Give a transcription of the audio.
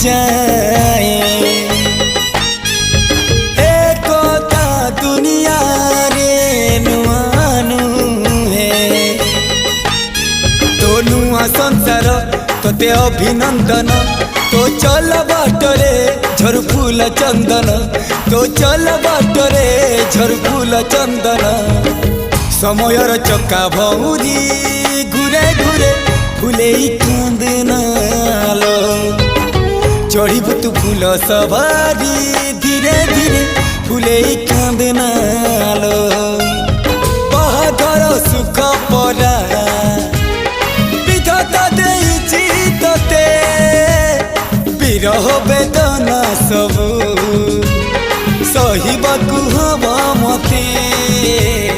जाए एकता दुनिया रे नुआनु है तो नुआ संसार तोते अभिनंदन तो चल बाटरे झर फूल चंदन तो चल बाटरे झर फूल चंदन समयर चक्का भौरी घुरे घुरे फुले कांदनालो चढ़ीबु तू फूल सवारी धीरे धीरे फुले कांदनालो बाहागर सुख परा विधाता देइछि तोते विरह वेदना सबु सहिबाकु हवा मते।